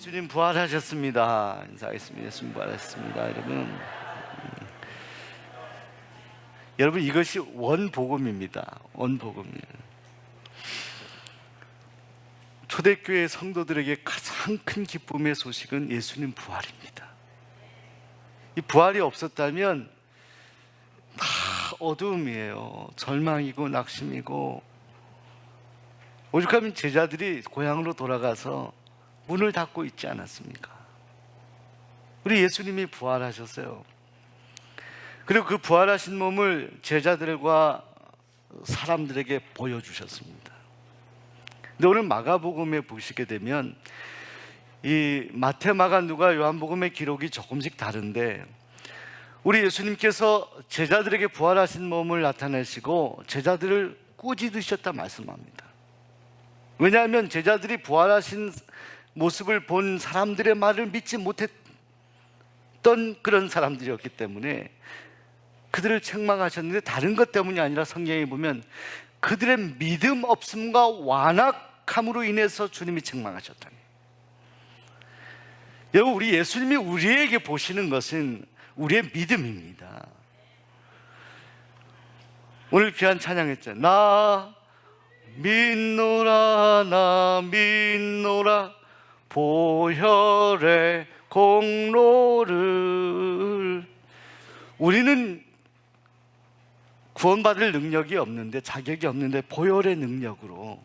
예수님 부활하셨습니다. 인사하겠습니다. 예수님 부활하셨습니다. 여러분 이것이 원복음입니다. 원복음이에요. 초대교회 성도들에게 가장 큰 기쁨의 소식은 예수님 부활입니다. 이 부활이 없었다면 다 어두움이에요. 절망이고 낙심이고, 오죽하면 제자들이 고향으로 돌아가서 문을 닫고 있지 않았습니까? 우리 예수님이 부활하셨어요. 그리고 그 부활하신 몸을 제자들과 사람들에게 보여주셨습니다. 근데 오늘 마가복음에 보시게 되면 이 마태, 마가, 누가, 요한복음의 기록이 조금씩 다른데, 우리 예수님께서 제자들에게 부활하신 몸을 나타내시고 제자들을 꾸짖으셨다 말씀합니다. 왜냐하면 제자들이 부활하신 모습을 본 사람들의 말을 믿지 못했던 그런 사람들이었기 때문에 그들을 책망하셨는데, 다른 것 때문이 아니라 성경에 보면 그들의 믿음 없음과 완악함으로 인해서 주님이 책망하셨다니. 여러분, 우리 예수님이 우리에게 보시는 것은 우리의 믿음입니다. 오늘 귀한 찬양했죠. 나 믿노라, 나 믿노라, 보혈의 공로를. 우리는 구원받을 능력이 없는데, 자격이 없는데 보혈의 능력으로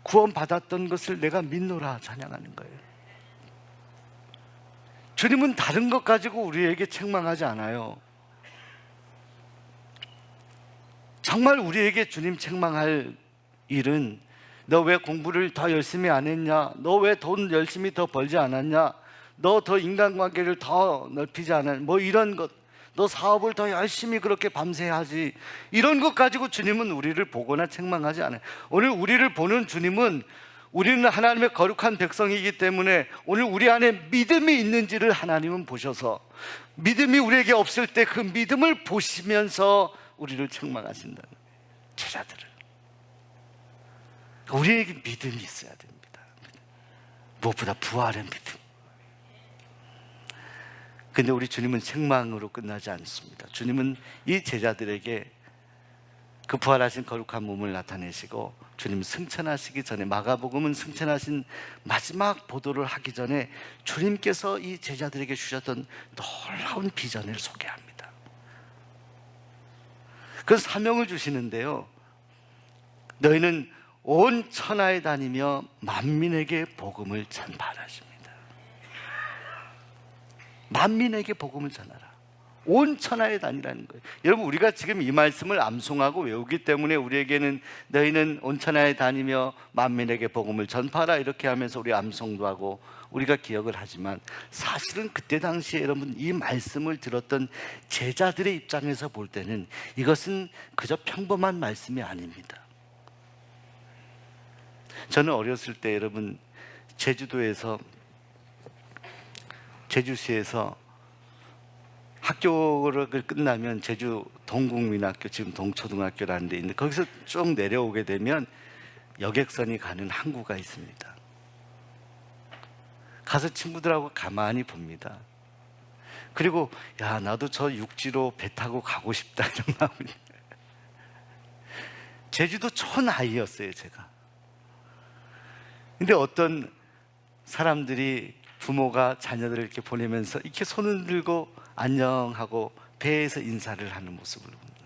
구원받았던 것을 내가 믿노라 찬양하는 거예요. 주님은 다른 것 가지고 우리에게 책망하지 않아요. 정말 우리에게 주님 책망할 일은, 너 왜 공부를 더 열심히 안 했냐? 너 왜 돈 열심히 더 벌지 않았냐? 너 더 인간관계를 더 넓히지 않았냐? 뭐 이런 것, 너 사업을 더 열심히 그렇게 밤새 하지, 이런 것 가지고 주님은 우리를 보거나 책망하지 않아요. 오늘 우리를 보는 주님은, 우리는 하나님의 거룩한 백성이기 때문에 오늘 우리 안에 믿음이 있는지를 하나님은 보셔서, 믿음이 우리에게 없을 때 그 믿음을 보시면서 우리를 책망하신다는 거예요. 제자들을. 우리에게 믿음이 있어야 됩니다. 무엇보다 부활의 믿음. 근데 우리 주님은 책망으로 끝나지 않습니다. 주님은 이 제자들에게 그 부활하신 거룩한 몸을 나타내시고, 주님 승천하시기 전에, 마가복음은 승천하신 마지막 보도를 하기 전에 주님께서 이 제자들에게 주셨던 놀라운 비전을 소개합니다. 그 사명을 주시는데요, 너희는 온 천하에 다니며 만민에게 복음을 전파하십니다. 만민에게 복음을 전하라. 온 천하에 다니라는 거예요. 여러분, 우리가 지금 이 말씀을 암송하고 외우기 때문에 우리에게는 너희는 온 천하에 다니며 만민에게 복음을 전파하라 이렇게 하면서 우리 암송도 하고 우리가 기억을 하지만, 사실은 그때 당시에 여러분, 이 말씀을 들었던 제자들의 입장에서 볼 때는 이것은 그저 평범한 말씀이 아닙니다. 저는 어렸을 때 여러분, 제주시에서 학교를 끝나면 제주 동국민학교, 지금 동초등학교라는 데 있는데, 거기서 쭉 내려오게 되면 여객선이 가는 항구가 있습니다. 가서 친구들하고 가만히 봅니다. 그리고 야, 나도 저 육지로 배 타고 가고 싶다 이런 마음이. 제주도 촌아이였어요 제가. 근데 어떤 사람들이, 부모가 자녀들을 이렇게 보내면서 이렇게 손을 들고 안녕하고 배에서 인사를 하는 모습을 봅니다.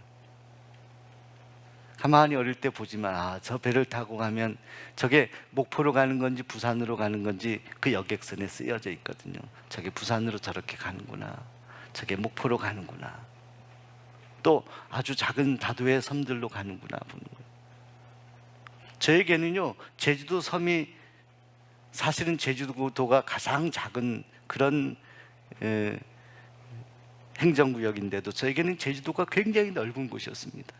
가만히 어릴 때 보지만, 저 배를 타고 가면 저게 목포로 가는 건지 부산으로 가는 건지 그 여객선에 쓰여져 있거든요. 저게 부산으로 저렇게 가는구나, 저게 목포로 가는구나, 또 아주 작은 다도의 섬들로 가는구나 보는 거예요. 저에게는요, 제주도 섬이, 사실은 제주도가 가장 작은 그런 행정구역인데도 저에게는 제주도가 굉장히 넓은 곳이었습니다.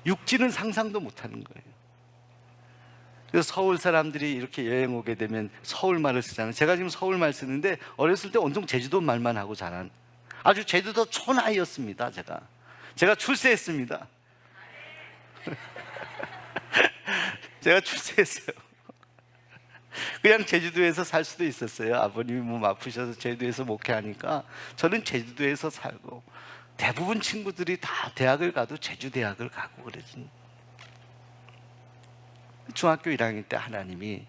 육지는 상상도 못하는 거예요. 그래서 서울 사람들이 이렇게 여행 오게 되면 서울말을 쓰잖아요. 제가 지금 서울말 쓰는데 어렸을 때 온통 제주도 말만 하고 자란 아주 제주도 촌아이였습니다. 제가 출세했습니다. 제가 출세했어요. 그냥 제주도에서 살 수도 있었어요. 아버님이 몸 아프셔서 제주도에서 목회하니까 저는 제주도에서 살고, 대부분 친구들이 다 대학을 가도 제주 대학을 가고 그러지. 중학교 1학년 때 하나님이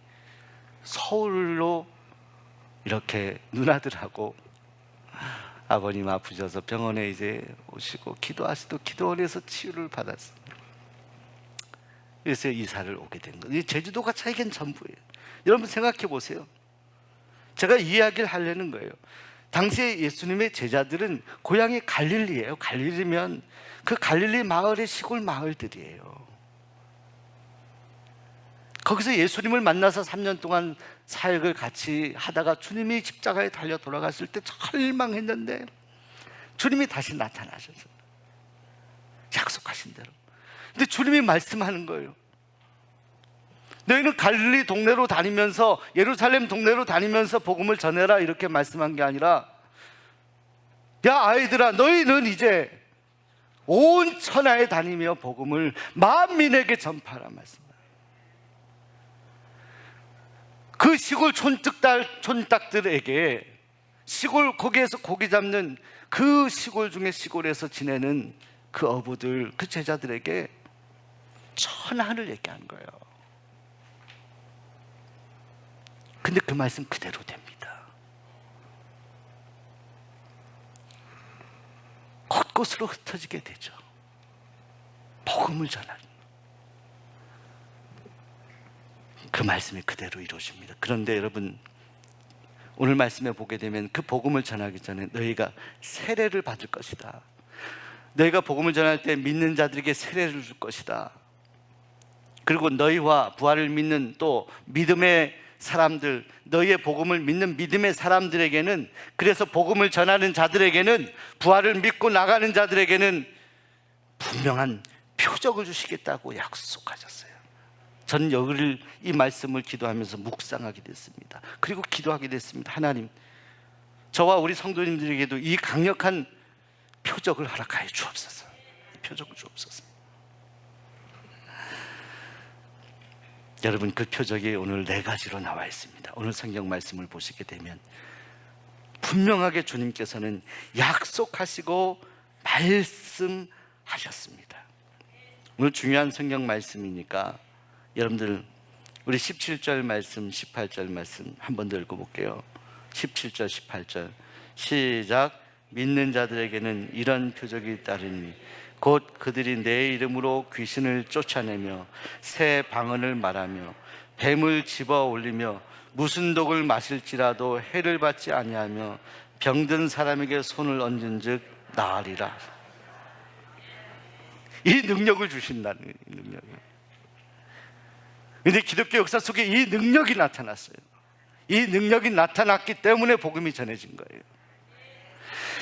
서울로 이렇게 누나들하고 아버님 아프셔서 병원에 이제 오시고 기도하시도 기도원에서 치유를 받았어요. 그래서 이사를 오게 된 거예요. 제주도가 자기겐 전부예요. 여러분 생각해 보세요. 제가 이 이야기를 하려는 거예요. 당시에 예수님의 제자들은 고향이 갈릴리예요. 갈릴리면 그 갈릴리 마을의 시골 마을들이에요. 거기서 예수님을 만나서 3년 동안 사역을 같이 하다가 주님이 십자가에 달려 돌아갔을 때 절망했는데 주님이 다시 나타나셔서 약속하신 대로. 근데 주님이 말씀하는 거예요. 너희는 갈릴리 동네로 다니면서, 예루살렘 동네로 다니면서 복음을 전해라, 이렇게 말씀한 게 아니라, 야 아이들아, 너희는 이제 온 천하에 다니며 복음을 만민에게 전파하라 말씀합니다. 그 시골 촌딱들에게, 시골 거기에서 고기 잡는 그 시골 중에 시골에서 지내는 그 어부들, 그 제자들에게 천하를 얘기한 거예요. 근데 그 말씀 그대로 됩니다. 곳곳으로 흩어지게 되죠. 복음을 전하는 그 말씀이 그대로 이루어집니다. 그런데 여러분, 오늘 말씀에 보게 되면 그 복음을 전하기 전에 너희가 세례를 받을 것이다. 너희가 복음을 전할 때 믿는 자들에게 세례를 줄 것이다. 그리고 너희와 부활을 믿는 또 믿음의 사람들, 너희의 복음을 믿는 믿음의 사람들에게는, 그래서 복음을 전하는 자들에게는, 부활을 믿고 나가는 자들에게는 분명한 표적을 주시겠다고 약속하셨어요. 저는 여기를, 이 말씀을 기도하면서 묵상하게 됐습니다. 그리고 기도하게 됐습니다. 하나님, 저와 우리 성도님들에게도 이 강력한 표적을 허락하여 주옵소서. 표적을 주옵소서. 여러분, 그 표적이 오늘 4가지로 나와 있습니다. 오늘 성경 말씀을 보시게 되면 분명하게 주님께서는 약속하시고 말씀하셨습니다. 오늘 중요한 성경 말씀이니까 여러분들, 우리 17절 말씀, 18절 말씀 한 번 더 읽어볼게요. 17절, 18절 시작. 믿는 자들에게는 이런 표적이 따르니 곧 그들이 내 이름으로 귀신을 쫓아내며 새 방언을 말하며 뱀을 집어 올리며 무슨 독을 마실지라도 해를 받지 아니하며 병든 사람에게 손을 얹은즉 나으리라. 이 능력을 주신다는 능력이에요. 그런데 기독교 역사 속에 이 능력이 나타났어요. 이 능력이 나타났기 때문에 복음이 전해진 거예요.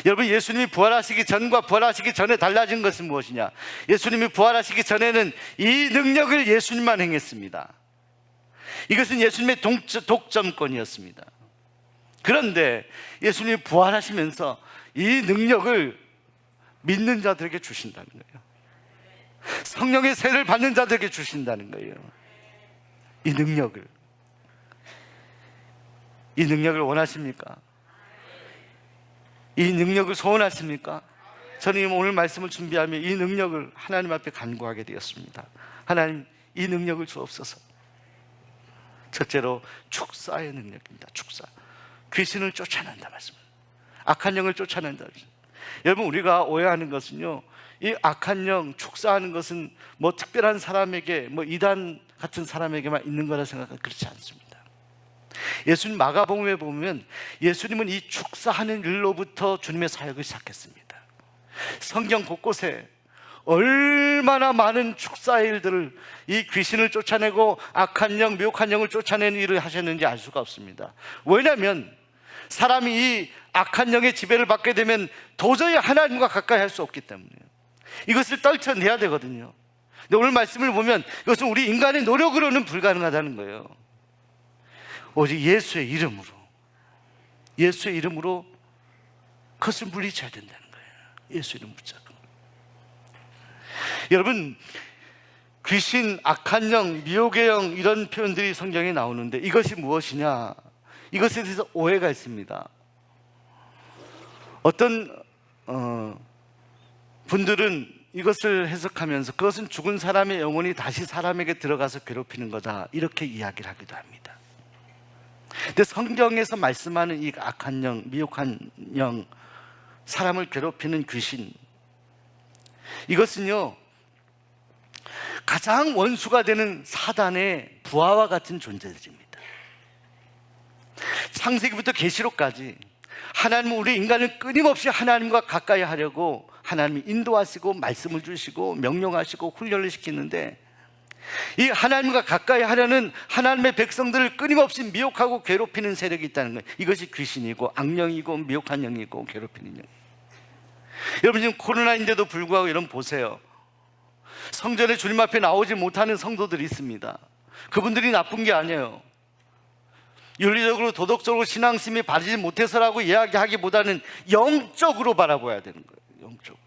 여러분, 예수님이 부활하시기 전과 부활하시기 전에 달라진 것은 무엇이냐? 예수님이 부활하시기 전에는 이 능력을 예수님만 행했습니다. 이것은 예수님의 독점권이었습니다. 그런데 예수님이 부활하시면서 이 능력을 믿는 자들에게 주신다는 거예요. 성령의 세를 받는 자들에게 주신다는 거예요. 이 능력을 원하십니까? 이 능력을 소원하십니까? 저는 오늘 말씀을 준비하며 이 능력을 하나님 앞에 간구하게 되었습니다. 하나님, 이 능력을 주옵소서. 첫째로 축사의 능력입니다. 축사, 귀신을 쫓아낸다 말씀, 악한 영을 쫓아낸다. 여러분, 우리가 오해하는 것은요, 이 악한 영, 축사하는 것은 뭐 특별한 사람에게, 뭐 이단 같은 사람에게만 있는 거라 생각하면 그렇지 않습니다. 예수님 마가복음에 보면 예수님은 이 축사하는 일로부터 주님의 사역을 시작했습니다. 성경 곳곳에 얼마나 많은 축사의 일들을, 이 귀신을 쫓아내고 악한 영, 미혹한 영을 쫓아내는 일을 하셨는지 알 수가 없습니다. 왜냐하면 사람이 이 악한 영의 지배를 받게 되면 도저히 하나님과 가까이 할 수 없기 때문이에요. 이것을 떨쳐내야 되거든요. 근데 오늘 말씀을 보면 이것은 우리 인간의 노력으로는 불가능하다는 거예요. 오직 예수의 이름으로 그것을 물리쳐야 된다는 거예요. 예수 이름 붙잡고. 여러분, 귀신, 악한 영, 미혹의 영 이런 표현들이 성경에 나오는데 이것이 무엇이냐? 이것에 대해서 오해가 있습니다. 어떤 분들은 이것을 해석하면서 그것은 죽은 사람의 영혼이 다시 사람에게 들어가서 괴롭히는 거다 이렇게 이야기를 하기도 합니다. 근데 성경에서 말씀하는 이 악한 영, 미혹한 영, 사람을 괴롭히는 귀신, 이것은요 가장 원수가 되는 사단의 부하와 같은 존재들입니다. 창세기부터 계시록까지 하나님은 우리 인간을 끊임없이 하나님과 가까이 하려고 하나님이 인도하시고 말씀을 주시고 명령하시고 훈련을 시키는데, 이 하나님과 가까이 하려는 하나님의 백성들을 끊임없이 미혹하고 괴롭히는 세력이 있다는 거예요. 이것이 귀신이고 악령이고 미혹한 영이고 괴롭히는 영. 여러분 지금 코로나인데도 불구하고 여러분 보세요. 성전에 주님 앞에 나오지 못하는 성도들이 있습니다. 그분들이 나쁜 게 아니에요. 윤리적으로 도덕적으로 신앙심이 바르지 못해서라고 이야기하기보다는 영적으로 바라봐야 되는 거예요. 영적으로.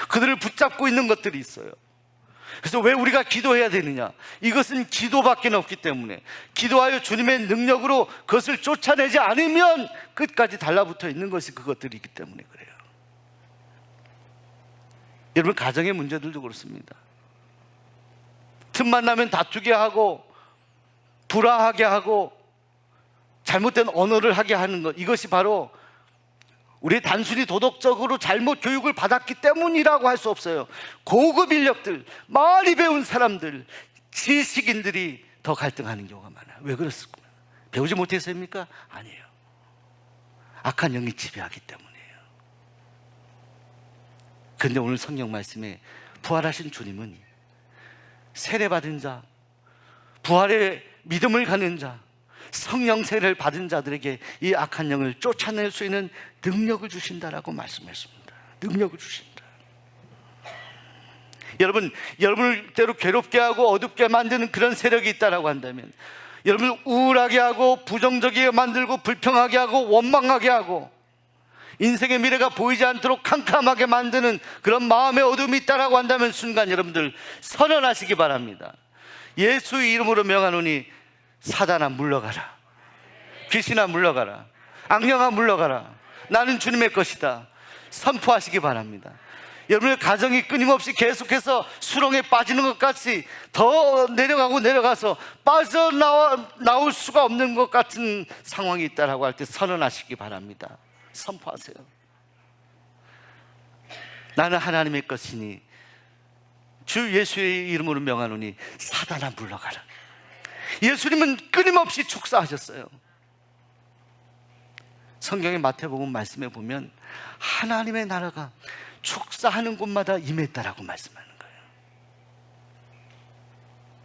그들을 붙잡고 있는 것들이 있어요. 그래서 왜 우리가 기도해야 되느냐? 이것은 기도밖에 없기 때문에, 기도하여 주님의 능력으로 그것을 쫓아내지 않으면 끝까지 달라붙어 있는 것이 그것들이기 때문에 그래요. 여러분 가정의 문제들도 그렇습니다. 틈만 나면 다투게 하고 불화하게 하고 잘못된 언어를 하게 하는 것, 이것이 바로 우리 단순히 도덕적으로 잘못 교육을 받았기 때문이라고 할 수 없어요. 고급 인력들, 많이 배운 사람들, 지식인들이 더 갈등하는 경우가 많아요. 왜 그렇습니까? 배우지 못해서입니까? 아니에요. 악한 영이 지배하기 때문이에요. 그런데 오늘 성경 말씀에 부활하신 주님은 세례받은 자, 부활의 믿음을 갖는 자, 성령 세례를 받은 자들에게 이 악한 영을 쫓아낼 수 있는 능력을 주신다라고 말씀했습니다. 능력을 주신다. 여러분을 때로 괴롭게 하고 어둡게 만드는 그런 세력이 있다라고 한다면, 여러분을 우울하게 하고 부정적이게 만들고 불평하게 하고 원망하게 하고 인생의 미래가 보이지 않도록 캄캄하게 만드는 그런 마음의 어둠이 있다라고 한다면 순간 여러분들 선언하시기 바랍니다. 예수의 이름으로 명하노니 사단아 물러가라, 귀신아 물러가라, 악령아 물러가라, 나는 주님의 것이다 선포하시기 바랍니다. 여러분의 가정이 끊임없이 계속해서 수렁에 빠지는 것 같이 더 내려가서 빠져나올 수가 없는 것 같은 상황이 있다라고 할 때 선언하시기 바랍니다. 선포하세요. 나는 하나님의 것이니 주 예수의 이름으로 명하노니 사단아 물러가라. 예수님은 끊임없이 축사하셨어요. 성경의 마태복음 말씀에 보면 하나님의 나라가 축사하는 곳마다 임했다라고 말씀하는 거예요.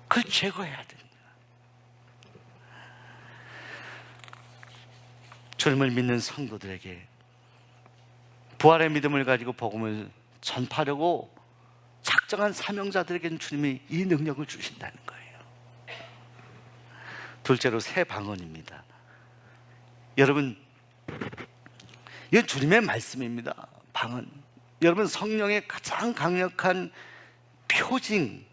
그걸 제거해야 됩니다. 주님을 믿는 성도들에게 부활의 믿음을 가지고 복음을 전파하려고 작정한 사명자들에게는 주님이 이 능력을 주신다는 거예요. 둘째로 새 방언입니다. 여러분, 이건 주님의 말씀입니다. 방언. 여러분, 성령의 가장 강력한 표징,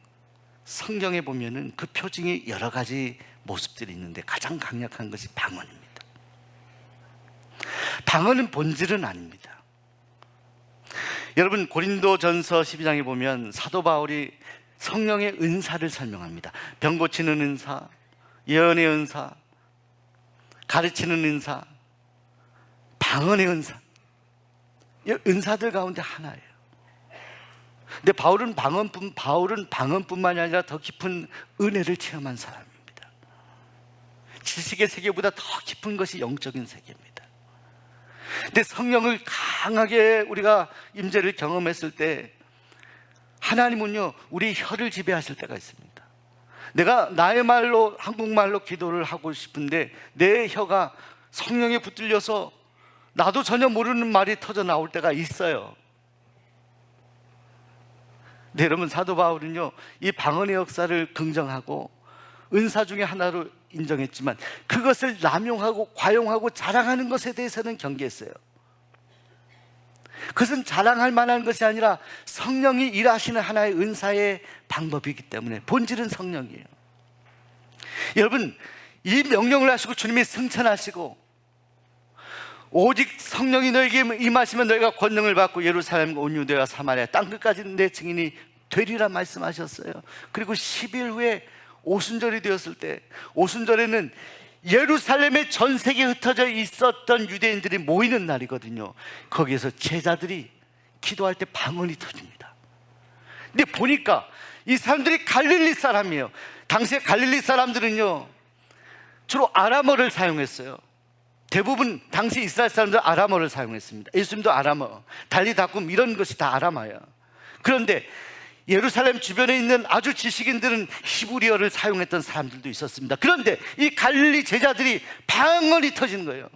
성경에 보면은 그 표징이 여러 가지 모습들이 있는데 가장 강력한 것이 방언입니다. 방언은 본질은 아닙니다. 여러분, 고린도전서 12장에 보면 사도 바울이 성령의 은사를 설명합니다. 병 고치는 은사, 예언의 은사, 가르치는 은사, 방언의 은사, 이 은사들 가운데 하나예요. 근데 바울은 방언뿐만이 아니라 더 깊은 은혜를 체험한 사람입니다. 지식의 세계보다 더 깊은 것이 영적인 세계입니다. 근데 성령을 강하게 우리가 임재를 경험했을 때 하나님은요 우리 혀를 지배하실 때가 있습니다. 내가 나의 말로, 한국말로 기도를 하고 싶은데 내 혀가 성령에 붙들려서 나도 전혀 모르는 말이 터져 나올 때가 있어요. 네, 여러분, 사도 바울은요 이 방언의 역사를 긍정하고 은사 중에 하나로 인정했지만 그것을 남용하고 과용하고 자랑하는 것에 대해서는 경계했어요. 그것은 자랑할 만한 것이 아니라 성령이 일하시는 하나의 은사의 방법이기 때문에 본질은 성령이에요. 여러분, 이 명령을 하시고 주님이 승천하시고 오직 성령이 너에게 임하시면 너희가 권능을 받고 예루살렘과 온 유대와 사마리아 땅끝까지 내 증인이 되리라 말씀하셨어요. 그리고 10일 후에 오순절이 되었을 때, 오순절에는 예루살렘에 전 세계에 흩어져 있었던 유대인들이 모이는 날이거든요. 거기에서 제자들이 기도할 때 방언이 터집니다. 근데 보니까 이 사람들이 갈릴리 사람이에요. 당시에 갈릴리 사람들은요 주로 아람어를 사용했어요. 대부분 당시 이스라엘 사람들은 아람어를 사용했습니다. 예수님도 아람어, 달리다쿰 이런 것이 다 아람어예요. 그런데 예루살렘 주변에 있는 아주 지식인들은 히브리어를 사용했던 사람들도 있었습니다. 그런데 이 갈릴리 제자들이 방언이 터지는 거예요.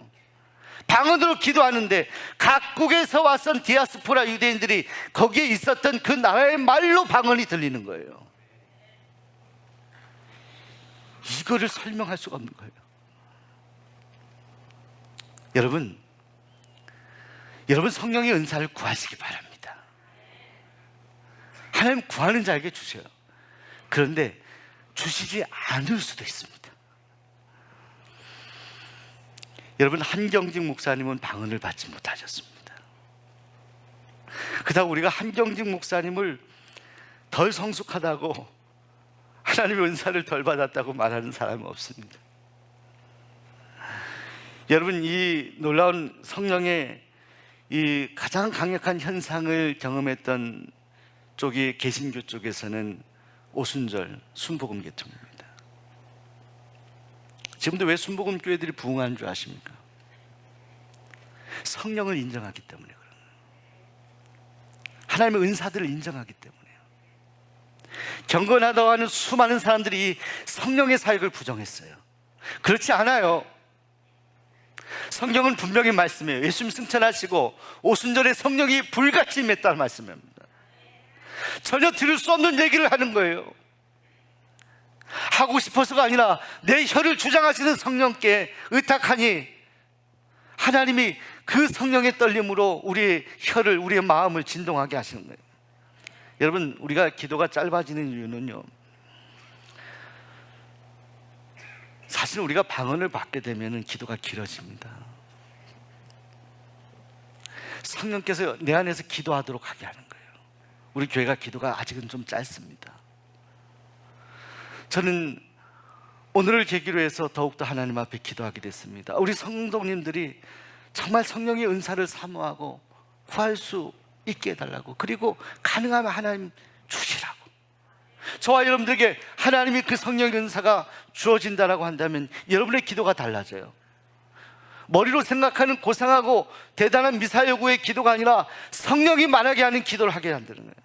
방언으로 기도하는데 각국에서 왔던 디아스포라 유대인들이 거기에 있었던 그 나라의 말로 방언이 들리는 거예요. 이거를 설명할 수가 없는 거예요. 여러분 성령의 은사를 구하시기 바랍니다. 하나님 구하는 자에게 주셔요. 그런데 주시지 않을 수도 있습니다. 여러분, 한경직 목사님은 방언을 받지 못하셨습니다. 그다음 우리가 한경직 목사님을 덜 성숙하다고, 하나님의 은사를 덜 받았다고 말하는 사람은 없습니다. 여러분, 이 놀라운 성령의 이 가장 강력한 현상을 경험했던 쪽이 개신교 쪽에서는 오순절 순복음 계통입니다. 지금도 왜 순복음 교회들이 부흥하는 줄 아십니까? 성령을 인정하기 때문에 그런 거예요. 하나님의 은사들을 인정하기 때문에요. 경건하다고 하는 수많은 사람들이 성령의 사역을 부정했어요. 그렇지 않아요. 성경은 분명히 말씀해요. 예수님 승천하시고 오순절에 성령이 불같이 임했다는 말씀입니다. 전혀 들을 수 없는 얘기를 하는 거예요. 하고 싶어서가 아니라 내 혀를 주장하시는 성령께 의탁하니 하나님이 그 성령의 떨림으로 우리의 혀를, 우리의 마음을 진동하게 하시는 거예요. 여러분, 우리가 기도가 짧아지는 이유는요, 사실 우리가 방언을 받게 되면 기도가 길어집니다. 성령께서 내 안에서 기도하도록 하게 하는 거예요. 우리 교회가 기도가 아직은 좀 짧습니다. 저는 오늘을 계기로 해서 더욱더 하나님 앞에 기도하게 됐습니다. 우리 성도님들이 정말 성령의 은사를 사모하고 구할 수 있게 해달라고, 그리고 가능하면 하나님 주시라고. 저와 여러분들에게 하나님이 그 성령의 은사가 주어진다라고 한다면 여러분의 기도가 달라져요. 머리로 생각하는 고상하고 대단한 미사여구의 기도가 아니라 성령이 만하게 하는 기도를 하게 한다는 거예요.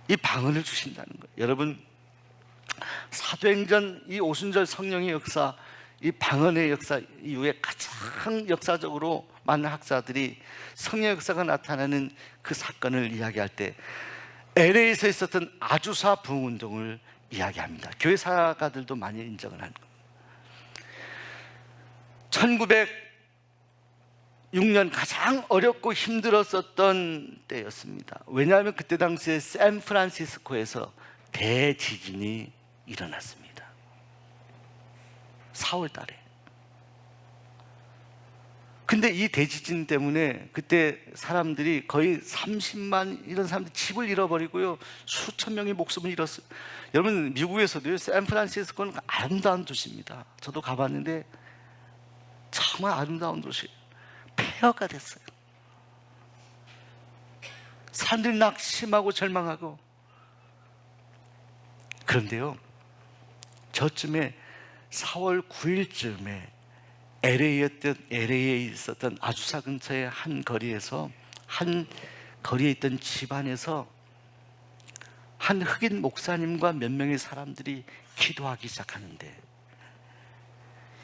이 방언을 주신다는 거예요. 여러분, 사도행전 이 오순절 성령의 역사, 이 방언의 역사 이후에 가장 역사적으로 많은 학자들이 성령의 역사가 나타나는 그 사건을 이야기할 때 LA에서 있었던 아주사 부흥운동을 이야기합니다. 교회 사가들도 많이 인정을 하는 겁니다. 1906년 가장 어렵고 힘들었었던 때였습니다. 왜냐하면 그때 당시에 샌프란시스코에서 대지진이 일어났습니다. 4월 달에. 근데 이 대지진 때문에 그때 사람들이 거의 30만 이런 사람들이 집을 잃어버리고요, 수천 명의 목숨을 잃었어요. 여러분, 미국에서도요, 샌프란시스코는 아름다운 도시입니다. 저도 가봤는데 정말 아름다운 도시예요. 폐허가 됐어요. 사람들이 낙심하고 절망하고. 그런데요, 저쯤에 4월 9일쯤에 LA에 있었던 아주사 근처의 한 거리에서, 한 거리에 있던 집안에서 한 흑인 목사님과 몇 명의 사람들이 기도하기 시작하는데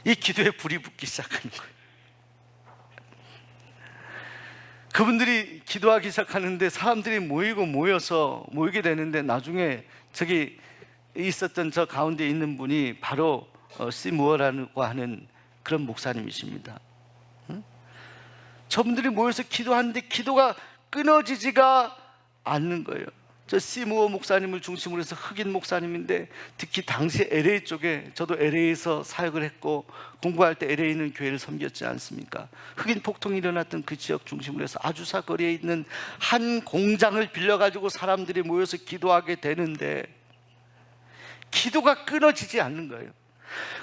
이 기도에 불이 붙기 시작하는 거예요. 그분들이 기도하기 시작하는데 사람들이 모이게 되는데 나중에 저기 있었던 저 가운데 있는 분이 바로 시무어라고 하는 그런 목사님이십니다. 저분들이 모여서 기도하는데 기도가 끊어지지가 않는 거예요. 저 시무어 목사님을 중심으로 해서 흑인 목사님인데, 특히 당시 LA 쪽에, 저도 LA에서 사역을 했고 공부할 때 LA에 있는 교회를 섬겼지 않습니까? 흑인 폭동이 일어났던 그 지역 중심으로 해서 아주사 거리에 있는 한 공장을 빌려가지고 사람들이 모여서 기도하게 되는데 기도가 끊어지지 않는 거예요.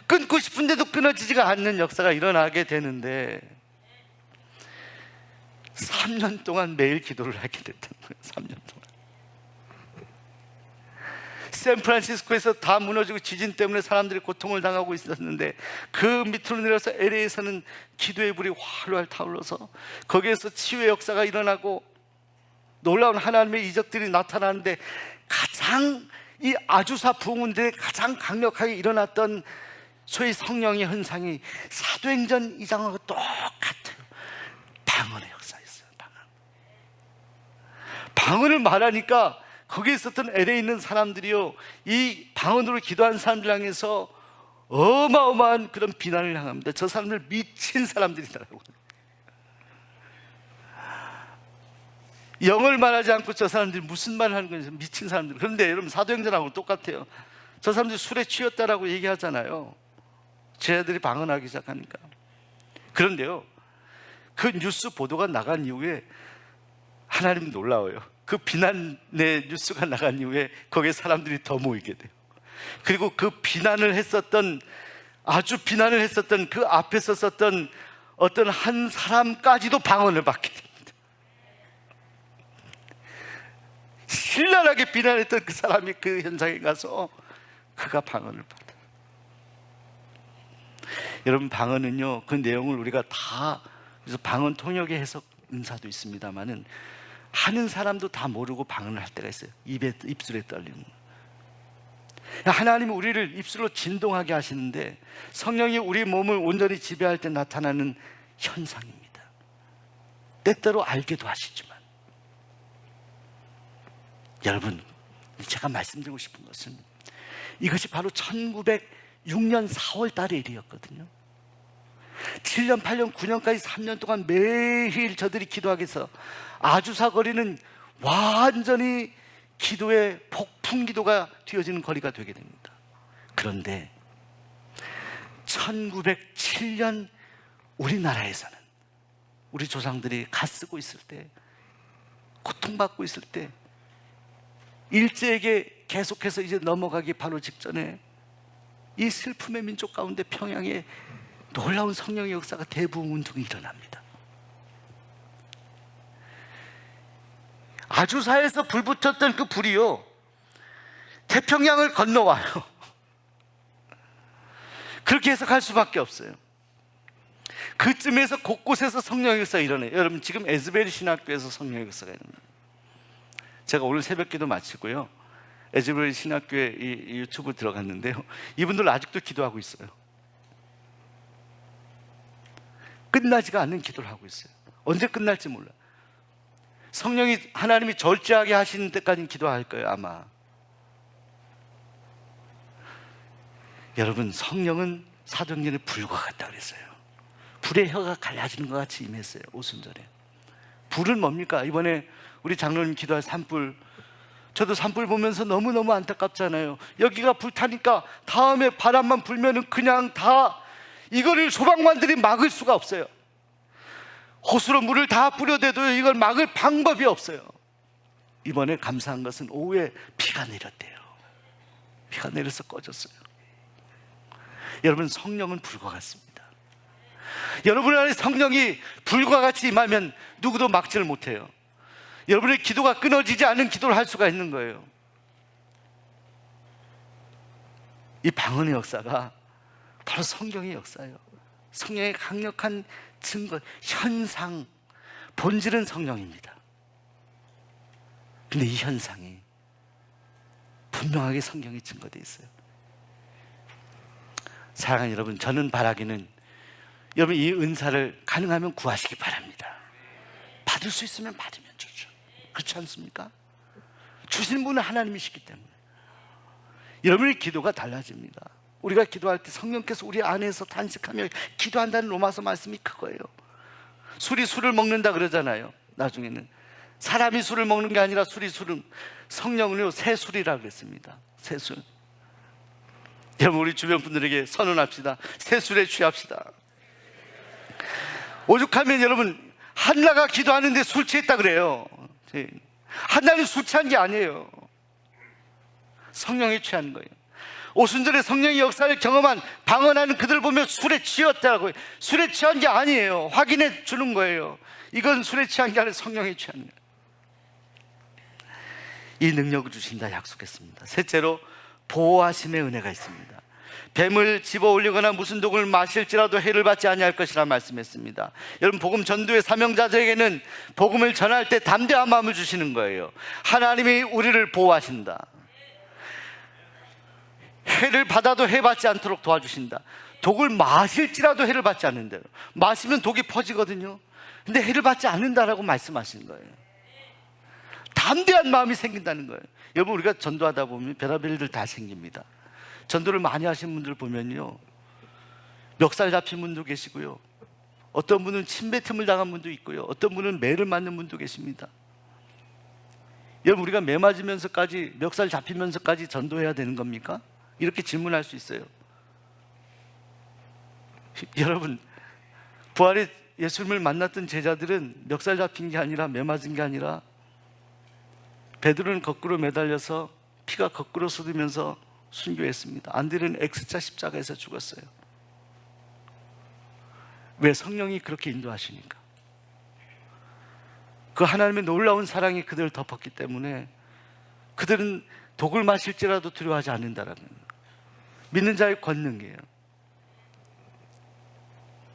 끊고 싶은데도 끊어지지가 않는 역사가 일어나게 되는데 3년 동안 매일 기도를 하게 됐던 거예요. 3년 동안. 샌프란시스코에서 다 무너지고 지진 때문에 사람들이 고통을 당하고 있었는데 그 밑으로 내려서 LA에서는 기도의 불이 활활 타올라서 거기에서 치유의 역사가 일어나고 놀라운 하나님의 이적들이 나타나는데, 가장 이 아주사 부흥운동에 가장 강력하게 일어났던 소위 성령의 현상이 사도행전 2장하고 똑같아요. 방언의 역사였어요. 방언을 말하니까 거기에 있었던 LA에 있는 사람들이요, 이 방언으로 기도한 사람들 향해서 어마어마한 그런 비난을 향합니다. 저 사람들 미친 사람들이더라고요. 영어를 말하지 않고 저 사람들이 무슨 말을 하는 건지, 미친 사람들. 그런데 여러분, 사도행전하고 똑같아요. 저 사람들이 술에 취했다라고 얘기하잖아요, 쟤들이 방언하기 시작하니까. 그런데요, 그 뉴스 보도가 나간 이후에 하나님 놀라워요. 그 비난의 뉴스가 나간 이후에 거기에 사람들이 더 모이게 돼요. 그리고 그 비난을 했었던, 아주 비난을 했었던 그 앞에 섰었던 어떤 한 사람까지도 방언을 받게 됩니다. 신랄하게 비난했던 그 사람이 그 현장에 가서 그가 방언을 받아요. 여러분, 방언은요, 그 내용을 우리가 다, 그래서 방언 통역의 해석 은사도 있습니다만은 하는 사람도 다 모르고 방언을 할 때가 있어요. 입술에 떨리는. 하나님은 우리를 입술로 진동하게 하시는데 성령이 우리 몸을 온전히 지배할 때 나타나는 현상입니다. 때때로 알게도 하시지만, 여러분, 제가 말씀드리고 싶은 것은 이것이 바로 1906년 4월 달의 일이었거든요. 7년, 8년, 9년까지 3년 동안 매일 저들이 기도하기 위해서 아주사 거리는 완전히 기도의 폭풍 기도가 되어지는 거리가 되게 됩니다. 그런데 1907년 우리나라에서는 우리 조상들이 갓쓰고 있을 때, 고통받고 있을 때, 일제에게 계속해서 이제 넘어가기 바로 직전에 이 슬픔의 민족 가운데 평양에 놀라운 성령의 역사가 대부흥운동이 일어납니다. 아주사에서 불 붙었던 그 불이요, 태평양을 건너와요. 그렇게 해석할 수밖에 없어요. 그쯤에서 곳곳에서 성령의 역사가 일어나요. 여러분, 지금 에즈베리 신학교에서 성령의 역사가 일어납니다. 제가 오늘 새벽기도 마치고요, 에즈베리 신학교에 이 유튜브 들어갔는데요, 이분들 아직도 기도하고 있어요. 끝나지가 않는 기도를 하고 있어요. 언제 끝날지 몰라. 성령이, 하나님이 절제하게 하시는 때까지는 기도할 거예요, 아마. 여러분, 성령은 사도행전의 불과 같다 그랬어요. 불의 혀가 갈라지는 것 같이 임했어요, 오순절에. 불은 뭡니까? 이번에 우리 장로님 기도할 산불, 저도 산불 보면서 너무너무 안타깝잖아요. 여기가 불타니까 다음에 바람만 불면은 그냥 다, 이거를 소방관들이 막을 수가 없어요. 호수로 물을 다 뿌려대도 이걸 막을 방법이 없어요. 이번에 감사한 것은 오후에 비가 내렸대요. 비가 내려서 꺼졌어요. 여러분, 성령은 불과 같습니다. 여러분 안에 성령이 불과 같이 임하면 누구도 막지를 못해요. 여러분의 기도가 끊어지지 않은 기도를 할 수가 있는 거예요. 이 방언의 역사가 바로 성경의 역사예요. 성령의 강력한 증거, 현상, 본질은 성령입니다. 근데 이 현상이 분명하게 성경에 증거되어 있어요. 사랑하는 여러분, 저는 바라기는 여러분 이 은사를 가능하면 구하시기 바랍니다. 받을 수 있으면 받으면 좋죠. 그렇지 않습니까? 주신 분은 하나님이시기 때문에 여러분의 기도가 달라집니다. 우리가 기도할 때 성령께서 우리 안에서 탄식하며 기도한다는 로마서 말씀이 그거예요. 술이 술을 먹는다 그러잖아요. 나중에는 사람이 술을 먹는 게 아니라 술은 성령은요 새술이라고 그랬습니다. 새술. 여러분, 우리 주변 분들에게 선언합시다. 새술에 취합시다. 오죽하면 여러분, 한나가 기도하는데 술 취했다 그래요. 한나는 술 취한 게 아니에요. 성령에 취한 거예요. 오순절에 성령의 역사를 경험한 방언하는 그들 보면 술에 취했다고. 술에 취한 게 아니에요. 확인해 주는 거예요. 이건 술에 취한 게 아니라 성령에 취한 거예요. 이 능력을 주신다 약속했습니다. 셋째로 보호하심의 은혜가 있습니다. 뱀을 집어 올리거나 무슨 독을 마실지라도 해를 받지 아니할 것이라 말씀했습니다. 여러분, 복음 전도의 사명자들에게는 복음을 전할 때 담대한 마음을 주시는 거예요. 하나님이 우리를 보호하신다. 해를 받아도 해 받지 않도록 도와주신다. 독을 마실지라도 해를 받지 않는다. 마시면 독이 퍼지거든요. 근데 해를 받지 않는다라고 말씀하시는 거예요. 담대한 마음이 생긴다는 거예요. 여러분, 우리가 전도하다 보면 별의별 일들 다 생깁니다. 전도를 많이 하신 분들 보면요, 멱살 잡힌 분도 계시고요, 어떤 분은 침뱉음을 당한 분도 있고요, 어떤 분은 매를 맞는 분도 계십니다. 여러분, 우리가 매 맞으면서까지, 멱살 잡히면서까지 전도해야 되는 겁니까? 이렇게 질문할 수 있어요. 여러분, 부활의 예수님을 만났던 제자들은 멱살 잡힌 게 아니라, 매 맞은 게 아니라, 베드로는 거꾸로 매달려서 피가 거꾸로 쏟으면서 순교했습니다. 안드레는 X자 십자가에서 죽었어요. 왜? 성령이 그렇게 인도하시니까. 그 하나님의 놀라운 사랑이 그들을 덮었기 때문에 그들은 독을 마실지라도 두려워하지 않는다라는 거예요. 믿는 자의 권능이에요.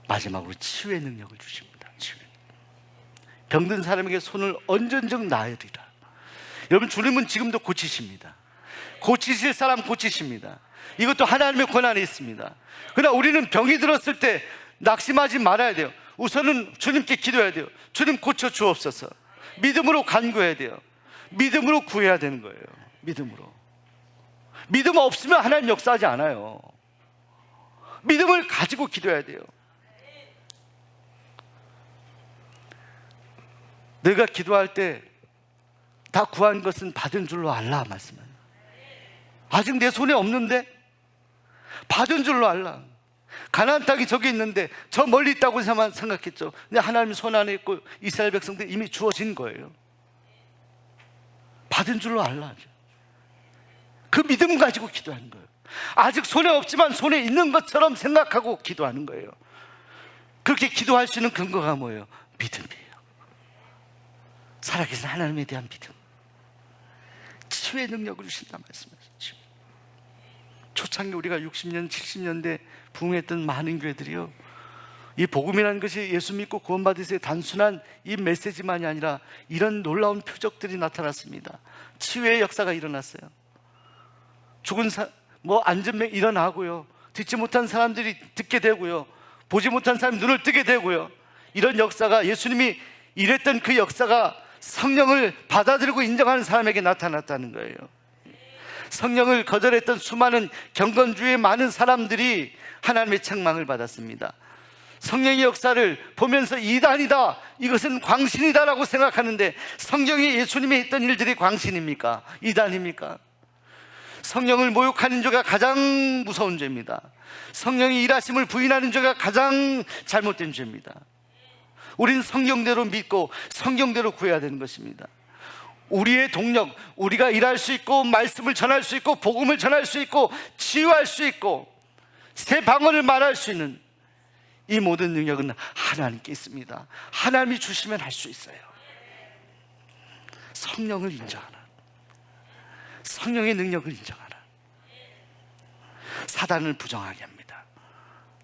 마지막으로 치유의 능력을 주십니다. 치유. 병든 사람에게 손을 얹은즉 나으리라. 여러분, 주님은 지금도 고치십니다. 고치실 사람 고치십니다. 이것도 하나님의 권한이 있습니다. 그러나 우리는 병이 들었을 때 낙심하지 말아야 돼요. 우선은 주님께 기도해야 돼요. 주님 고쳐 주옵소서. 믿음으로 간구해야 돼요. 믿음으로 구해야 되는 거예요. 믿음으로. 믿음 없으면 하나님 역사하지 않아요. 믿음을 가지고 기도해야 돼요. 내가 기도할 때 다 구한 것은 받은 줄로 알라 말씀해요. 아직 내 손에 없는데 받은 줄로 알라. 가나안 땅이 저기 있는데 저 멀리 있다고 생각했죠. 근데 하나님 손 안에 있고 이스라엘 백성들 이미 주어진 거예요. 받은 줄로 알라. 그 믿음 가지고 기도하는 거예요. 아직 손에 없지만 손에 있는 것처럼 생각하고 기도하는 거예요. 그렇게 기도할 수 있는 근거가 뭐예요? 믿음이에요. 살아계신 하나님에 대한 믿음. 치유의 능력을 주신다 말씀하셨죠. 초창기 우리가 60년, 70년대 부흥했던 많은 교회들이요, 이 복음이라는 것이 예수 믿고 구원받으세요 단순한 이 메시지만이 아니라 이런 놀라운 표적들이 나타났습니다. 치유의 역사가 일어났어요. 죽은 안전병 일어나고요, 듣지 못한 사람들이 듣게 되고요, 보지 못한 사람이 눈을 뜨게 되고요, 이런 역사가, 예수님이 일했던 그 역사가 성령을 받아들이고 인정하는 사람에게 나타났다는 거예요. 성령을 거절했던 수많은 경건주의의 많은 사람들이 하나님의 책망을 받았습니다. 성령의 역사를 보면서 이단이다, 이것은 광신이다라고 생각하는데, 성령이 예수님이 했던 일들이 광신입니까? 이단입니까? 성령을 모욕하는 죄가 가장 무서운 죄입니다. 성령이 일하심을 부인하는 죄가 가장 잘못된 죄입니다. 우리는 성경대로 믿고 성경대로 구해야 되는 것입니다. 우리의 동력, 우리가 일할 수 있고 말씀을 전할 수 있고 복음을 전할 수 있고 치유할 수 있고 새 방언을 말할 수 있는 이 모든 능력은 하나님께 있습니다. 하나님이 주시면 할 수 있어요. 성령을 인정하라. 성령의 능력을 인정하라. 사단을 부정하게 합니다.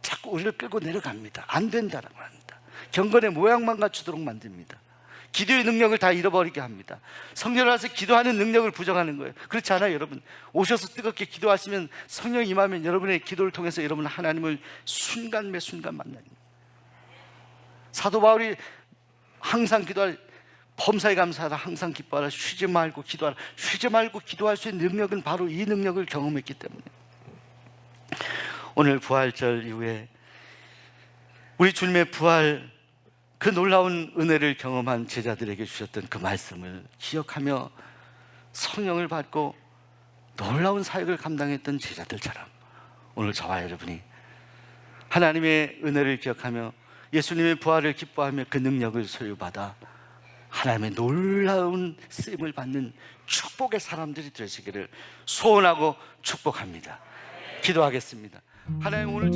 자꾸 우리를 끌고 내려갑니다. 안 된다라고 합니다. 경건의 모양만 갖추도록 만듭니다. 기도의 능력을 다 잃어버리게 합니다. 성령을 와서 기도하는 능력을 부정하는 거예요. 그렇지 않아요, 여러분? 오셔서 뜨겁게 기도하시면, 성령이 임하면 여러분의 기도를 통해서 여러분은 하나님을 순간 매 순간 만나는 거예요. 사도 바울이 항상 기도할, 범사에 감사하라, 항상 기뻐하라, 쉬지 말고 기도하라. 쉬지 말고 기도할 수 있는 능력은 바로 이 능력을 경험했기 때문에. 오늘 부활절 이후에 우리 주님의 부활 그 놀라운 은혜를 경험한 제자들에게 주셨던 그 말씀을 기억하며 성령을 받고 놀라운 사역을 감당했던 제자들처럼 오늘 저와 여러분이 하나님의 은혜를 기억하며 예수님의 부활을 기뻐하며 그 능력을 소유받아 하나님의 놀라운 쓰임을 받는 축복의 사람들이 되시기를 소원하고 축복합니다. 기도하겠습니다. 하나님, 오늘